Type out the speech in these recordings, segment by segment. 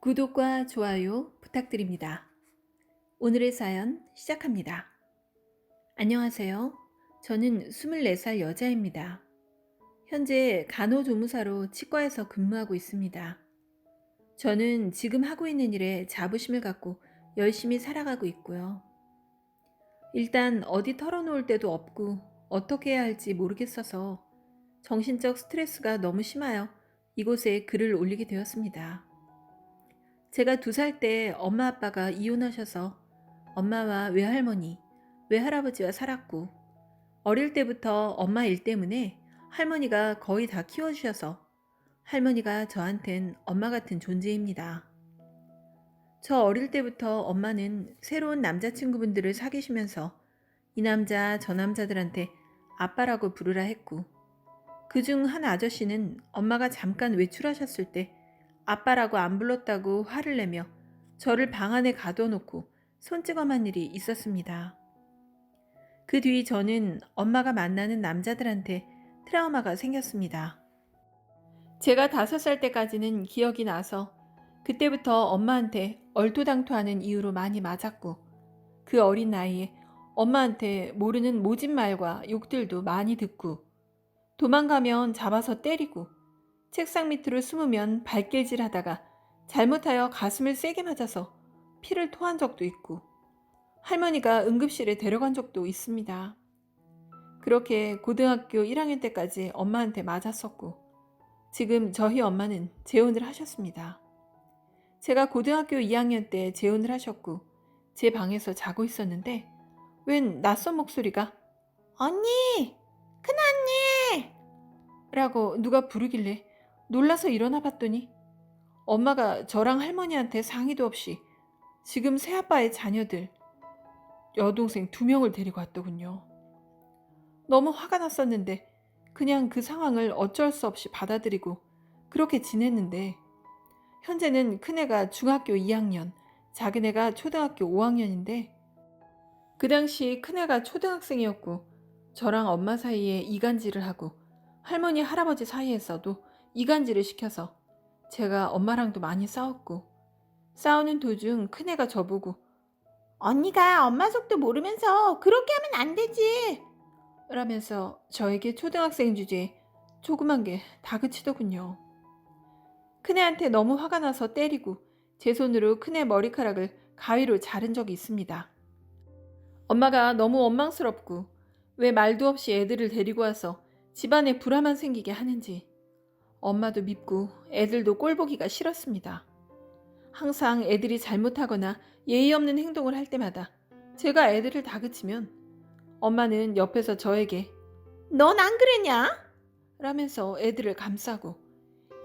구독과 좋아요 부탁드립니다. 오늘의 사연 시작합니다. 안녕하세요. 저는 24살 여자입니다. 현재 간호조무사로 치과에서 근무하고 있습니다. 저는 지금 하고 있는 일에 자부심을 갖고 열심히 살아가고 있고요. 일단 어디 털어놓을 데도 없고 어떻게 해야 할지 모르겠어서 정신적 스트레스가 너무 심하여 이곳에 글을 올리게 되었습니다. 제가 2살 때 엄마 아빠가 이혼하셔서 엄마와 외할머니, 외할아버지와 살았고 어릴 때부터 엄마 일 때문에 할머니가 거의 다 키워주셔서 할머니가 저한텐 엄마 같은 존재입니다. 저 어릴 때부터 엄마는 새로운 남자친구분들을 사귀시면서 이 남자 저 남자들한테 아빠라고 부르라 했고 그중 한 아저씨는 엄마가 잠깐 외출하셨을 때 아빠라고 안 불렀다고 화를 내며 저를 방 안에 가둬놓고 손찌검한 일이 있었습니다. 그 뒤 저는 엄마가 만나는 남자들한테 트라우마가 생겼습니다. 제가 5살 때까지는 기억이 나서 그때부터 엄마한테 얼토당토하는 이유로 많이 맞았고 그 어린 나이에 엄마한테 모르는 모진 말과 욕들도 많이 듣고 도망가면 잡아서 때리고 책상 밑으로 숨으면 발길질하다가 잘못하여 가슴을 세게 맞아서 피를 토한 적도 있고 할머니가 응급실에 데려간 적도 있습니다. 그렇게 고등학교 1학년 때까지 엄마한테 맞았었고 지금 저희 엄마는 재혼을 하셨습니다. 제가 고등학교 2학년 때 재혼을 하셨고 제 방에서 자고 있었는데 웬 낯선 목소리가 언니! 큰언니! 라고 누가 부르길래 놀라서 일어나 봤더니 엄마가 저랑 할머니한테 상의도 없이 지금 새아빠의 자녀들 여동생 2명을 데리고 왔더군요. 너무 화가 났었는데 그냥 그 상황을 어쩔 수 없이 받아들이고 그렇게 지냈는데 현재는 큰애가 중학교 2학년, 작은애가 초등학교 5학년인데 그 당시 큰애가 초등학생이었고 저랑 엄마 사이에 이간질을 하고 할머니 할아버지 사이에서도 이간질을 시켜서 제가 엄마랑도 많이 싸웠고 싸우는 도중 큰애가 저보고 언니가 엄마 속도 모르면서 그렇게 하면 안 되지 라면서 저에게 초등학생 주제에 조그만 게 다그치더군요. 큰애한테 너무 화가 나서 때리고 제 손으로 큰애 머리카락을 가위로 자른 적이 있습니다. 엄마가 너무 원망스럽고 왜 말도 없이 애들을 데리고 와서 집안에 불화만 생기게 하는지 엄마도 밉고 애들도 꼴보기가 싫었습니다. 항상 애들이 잘못하거나 예의 없는 행동을 할 때마다 제가 애들을 다그치면 엄마는 옆에서 저에게 넌 안 그랬냐? 라면서 애들을 감싸고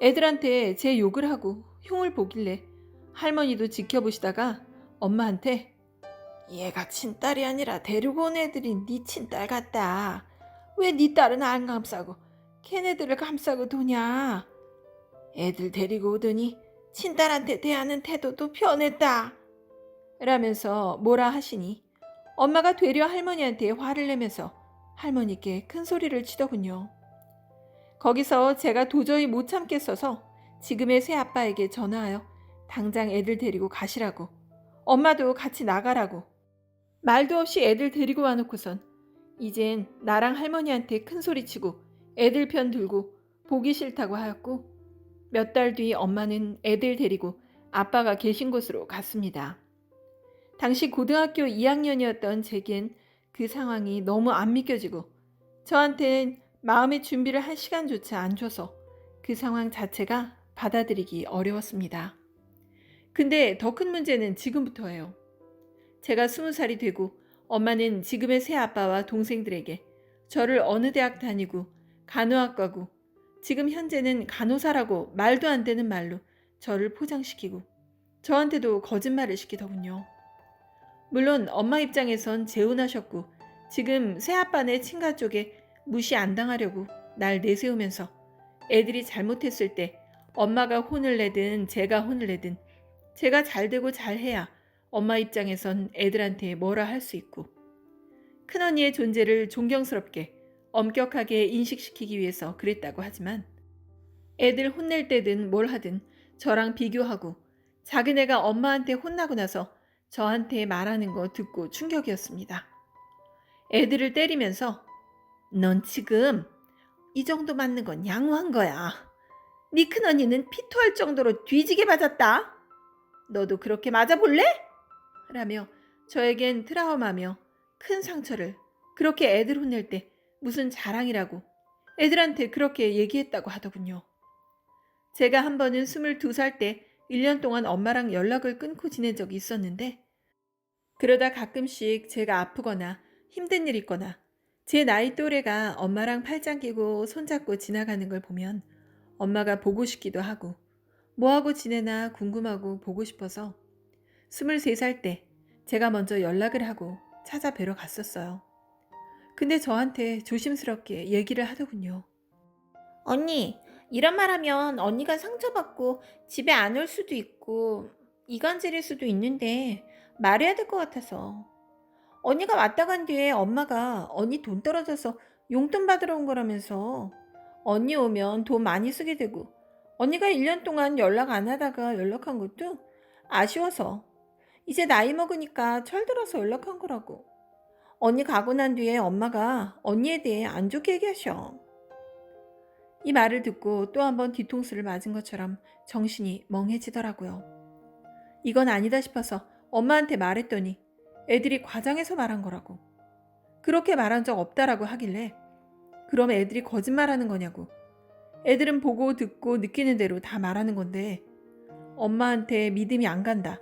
애들한테 제 욕을 하고 흉을 보길래 할머니도 지켜보시다가 엄마한테 얘가 친딸이 아니라 데리고 온 애들이 네 친딸 같다. 왜 네 딸은 안 감싸고 걔네들을 감싸고 도냐? 애들 데리고 오더니 친딸한테 대하는 태도도 변했다. 라면서 뭐라 하시니 엄마가 되려 할머니한테 화를 내면서 할머니께 큰 소리를 치더군요. 거기서 제가 도저히 못 참겠어서 지금의 새아빠에게 전화하여 당장 애들 데리고 가시라고 엄마도 같이 나가라고 말도 없이 애들 데리고 와놓고선 이젠 나랑 할머니한테 큰 소리치고 애들 편 들고 보기 싫다고 하였고 몇 달 뒤 엄마는 애들 데리고 아빠가 계신 곳으로 갔습니다. 당시 고등학교 2학년이었던 제겐 그 상황이 너무 안 믿겨지고 저한텐 마음의 준비를 할 시간조차 안 줘서 그 상황 자체가 받아들이기 어려웠습니다. 근데 더 큰 문제는 지금부터예요. 제가 20살이 되고 엄마는 지금의 새아빠와 동생들에게 저를 어느 대학 다니고 간호학 과고 지금 현재는 간호사라고 말도 안 되는 말로 저를 포장시키고 저한테도 거짓말을 시키더군요. 물론 엄마 입장에선 재혼하셨고 지금 새아빠네 친가 쪽에 무시 안 당하려고 날 내세우면서 애들이 잘못했을 때 엄마가 혼을 내든 제가 혼을 내든 제가 잘되고 잘해야 엄마 입장에선 애들한테 뭐라 할 수 있고 큰언니의 존재를 존경스럽게 엄격하게 인식시키기 위해서 그랬다고 하지만 애들 혼낼 때든 뭘 하든 저랑 비교하고 작은 애가 엄마한테 혼나고 나서 저한테 말하는 거 듣고 충격이었습니다. 애들을 때리면서 넌 지금 이 정도 맞는 건 양호한 거야. 네 큰언니는 피토할 정도로 뒤지게 맞았다. 너도 그렇게 맞아볼래? 라며 저에겐 트라우마며 큰 상처를 그렇게 애들 혼낼 때 무슨 자랑이라고 애들한테 그렇게 얘기했다고 하더군요. 제가 한 번은 22살 때 1년 동안 엄마랑 연락을 끊고 지낸 적이 있었는데 그러다 가끔씩 제가 아프거나 힘든 일 있거나 제 나이 또래가 엄마랑 팔짱 끼고 손잡고 지나가는 걸 보면 엄마가 보고 싶기도 하고 뭐하고 지내나 궁금하고 보고 싶어서 23살 때 제가 먼저 연락을 하고 찾아뵈러 갔었어요. 근데 저한테 조심스럽게 얘기를 하더군요. 언니, 이런 말 하면 언니가 상처받고 집에 안 올 수도 있고 이간질일 수도 있는데 말해야 될 것 같아서. 언니가 왔다 간 뒤에 엄마가 언니 돈 떨어져서 용돈 받으러 온 거라면서 언니 오면 돈 많이 쓰게 되고 언니가 1년 동안 연락 안 하다가 연락한 것도 아쉬워서 이제 나이 먹으니까 철들어서 연락한 거라고. 언니 가고 난 뒤에 엄마가 언니에 대해 안 좋게 얘기하셔. 이 말을 듣고 또 한 번 뒤통수를 맞은 것처럼 정신이 멍해지더라고요. 이건 아니다 싶어서 엄마한테 말했더니 애들이 과장해서 말한 거라고. 그렇게 말한 적 없다라고 하길래 그럼 애들이 거짓말하는 거냐고. 애들은 보고 듣고 느끼는 대로 다 말하는 건데 엄마한테 믿음이 안 간다.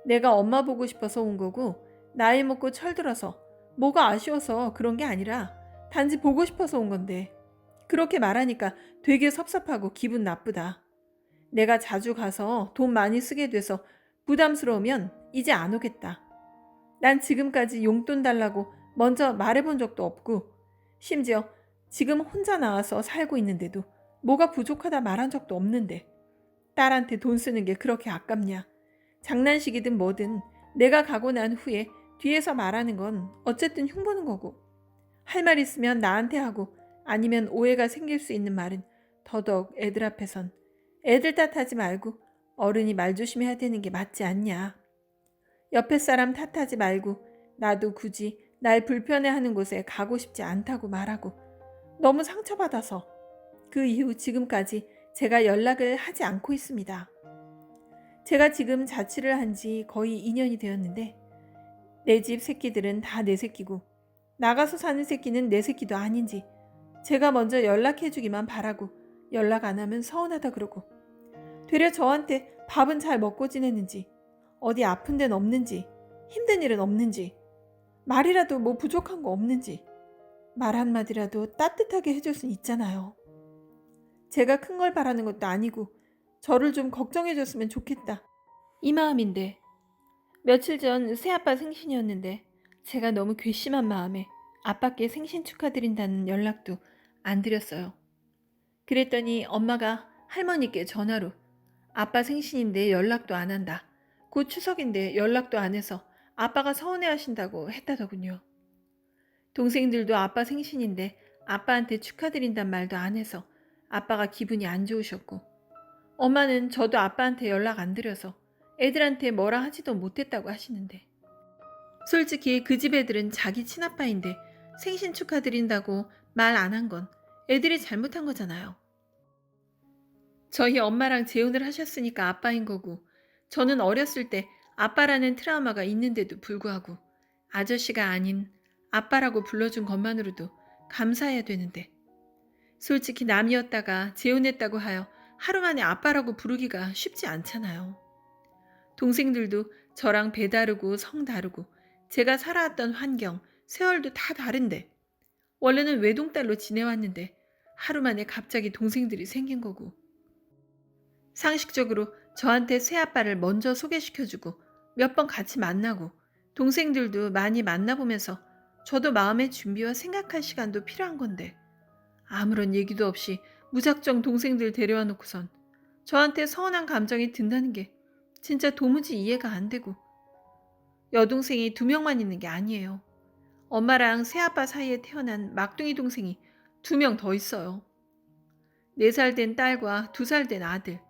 내가 엄마 보고 싶어서 온 거고 나이 먹고 철들어서 뭐가 아쉬워서 그런 게 아니라 단지 보고 싶어서 온 건데 그렇게 말하니까 되게 섭섭하고 기분 나쁘다. 내가 자주 가서 돈 많이 쓰게 돼서 부담스러우면 이제 안 오겠다. 난 지금까지 용돈 달라고 먼저 말해본 적도 없고 심지어 지금 혼자 나와서 살고 있는데도 뭐가 부족하다 말한 적도 없는데 딸한테 돈 쓰는 게 그렇게 아깝냐. 장난식이든 뭐든 내가 가고 난 후에 뒤에서 말하는 건 어쨌든 흉보는 거고 할 말 있으면 나한테 하고 아니면 오해가 생길 수 있는 말은 더더욱 애들 앞에선 애들 탓하지 말고 어른이 말 조심해야 되는 게 맞지 않냐. 옆에 사람 탓하지 말고 나도 굳이 날 불편해하는 곳에 가고 싶지 않다고 말하고 너무 상처받아서 그 이후 지금까지 제가 연락을 하지 않고 있습니다. 제가 지금 자취를 한 지 거의 2년이 되었는데 내 집 새끼들은 다 내 새끼고 나가서 사는 새끼는 내 새끼도 아닌지 제가 먼저 연락해주기만 바라고 연락 안 하면 서운하다 그러고 되려 저한테 밥은 잘 먹고 지내는지 어디 아픈 데는 없는지 힘든 일은 없는지 말이라도 뭐 부족한 거 없는지 말 한마디라도 따뜻하게 해줄 수 있잖아요. 제가 큰 걸 바라는 것도 아니고 저를 좀 걱정해줬으면 좋겠다. 이 마음인데 며칠 전 새아빠 생신이었는데 제가 너무 괘씸한 마음에 아빠께 생신 축하드린다는 연락도 안 드렸어요. 그랬더니 엄마가 할머니께 전화로 아빠 생신인데 연락도 안 한다. 곧 추석인데 연락도 안 해서 아빠가 서운해하신다고 했다더군요. 동생들도 아빠 생신인데 아빠한테 축하드린단 말도 안 해서 아빠가 기분이 안 좋으셨고 엄마는 저도 아빠한테 연락 안 드려서 애들한테 뭐라 하지도 못했다고 하시는데 솔직히 그 집 애들은 자기 친아빠인데 생신 축하드린다고 말 안 한 건 애들이 잘못한 거잖아요. 저희 엄마랑 재혼을 하셨으니까 아빠인 거고 저는 어렸을 때 아빠라는 트라우마가 있는데도 불구하고 아저씨가 아닌 아빠라고 불러준 것만으로도 감사해야 되는데 솔직히 남이었다가 재혼했다고 하여 하루 만에 아빠라고 부르기가 쉽지 않잖아요. 동생들도 저랑 배 다르고 성 다르고 제가 살아왔던 환경, 세월도 다 다른데 원래는 외동딸로 지내왔는데 하루 만에 갑자기 동생들이 생긴 거고 상식적으로 저한테 새아빠를 먼저 소개시켜주고 몇 번 같이 만나고 동생들도 많이 만나보면서 저도 마음의 준비와 생각할 시간도 필요한 건데 아무런 얘기도 없이 무작정 동생들 데려와 놓고선 저한테 서운한 감정이 든다는 게 진짜 도무지 이해가 안 되고 여동생이 2명만 있는 게 아니에요. 엄마랑 새아빠 사이에 태어난 막둥이 동생이 2명 더 있어요. 4살 된 딸과 2살 된 아들.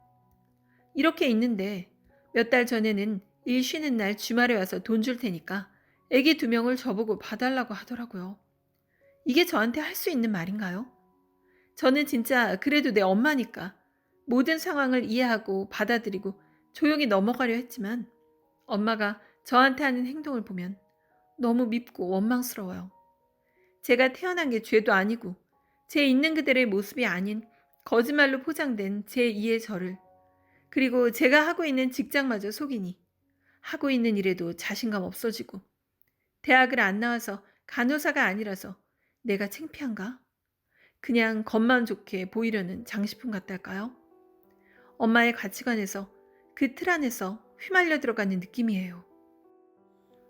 이렇게 있는데 몇 달 전에는 일 쉬는 날 주말에 와서 돈 줄 테니까 애기 2명을 저보고 봐달라고 하더라고요. 이게 저한테 할 수 있는 말인가요? 저는 진짜 그래도 내 엄마니까 모든 상황을 이해하고 받아들이고 조용히 넘어가려 했지만 엄마가 저한테 하는 행동을 보면 너무 밉고 원망스러워요. 제가 태어난 게 죄도 아니고 제 있는 그대로의 모습이 아닌 거짓말로 포장된 제2의 저를, 그리고 제가 하고 있는 직장마저 속이니 하고 있는 일에도 자신감 없어지고 대학을 안 나와서 간호사가 아니라서 내가 창피한가? 그냥 겉만 좋게 보이려는 장식품 같달까요? 엄마의 가치관에서 그 틀 안에서 휘말려 들어가는 느낌이에요.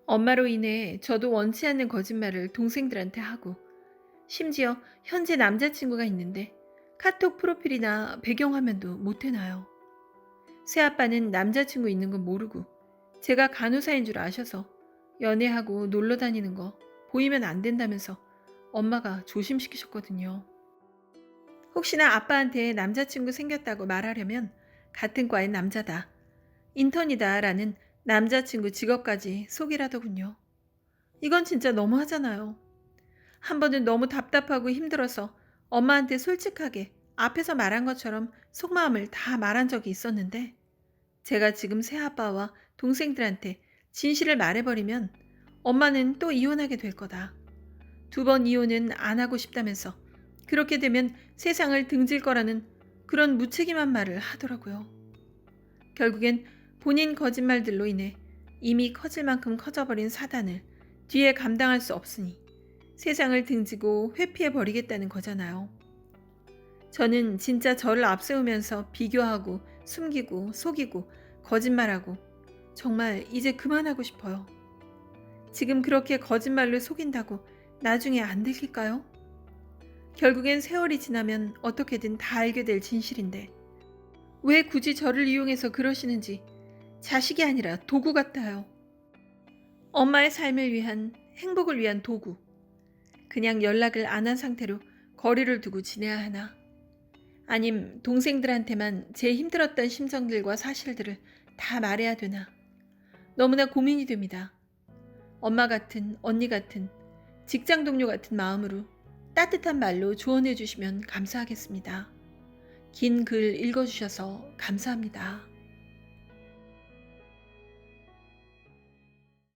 엄마로 인해 저도 원치 않는 거짓말을 동생들한테 하고, 심지어 현재 남자친구가 있는데 카톡 프로필이나 배경화면도 못 해놔요. 새아빠는 남자친구 있는 건 모르고 제가 간호사인 줄 아셔서 연애하고 놀러 다니는 거 보이면 안 된다면서 엄마가 조심시키셨거든요. 혹시나 아빠한테 남자친구 생겼다고 말하려면 같은 과의 남자다, 인턴이다 라는 남자친구 직업까지 속이라더군요. 이건 진짜 너무하잖아요. 한 번은 너무 답답하고 힘들어서 엄마한테 솔직하게 앞에서 말한 것처럼 속마음을 다 말한 적이 있었는데, 제가 지금 새아빠와 동생들한테 진실을 말해버리면 엄마는 또 이혼하게 될 거다, 2번 이혼은 안 하고 싶다면서 그렇게 되면 세상을 등질 거라는 그런 무책임한 말을 하더라고요. 결국엔 본인 거짓말들로 인해 이미 커질 만큼 커져버린 사단을 뒤에 감당할 수 없으니 세상을 등지고 회피해버리겠다는 거잖아요. 저는 진짜 저를 앞세우면서 비교하고 숨기고 속이고 거짓말하고 정말 이제 그만하고 싶어요. 지금 그렇게 거짓말로 속인다고 나중에 안 들킬까요? 결국엔 세월이 지나면 어떻게든 다 알게 될 진실인데 왜 굳이 저를 이용해서 그러시는지 자식이 아니라 도구 같아요. 엄마의 삶을 위한, 행복을 위한 도구. 그냥 연락을 안 한 상태로 거리를 두고 지내야 하나? 아님 동생들한테만 제 힘들었던 심정들과 사실들을 다 말해야 되나? 너무나 고민이 됩니다. 엄마 같은, 언니 같은, 직장 동료 같은 마음으로 따뜻한 말로 조언해 주시면 감사하겠습니다. 긴 글 읽어주셔서 감사합니다.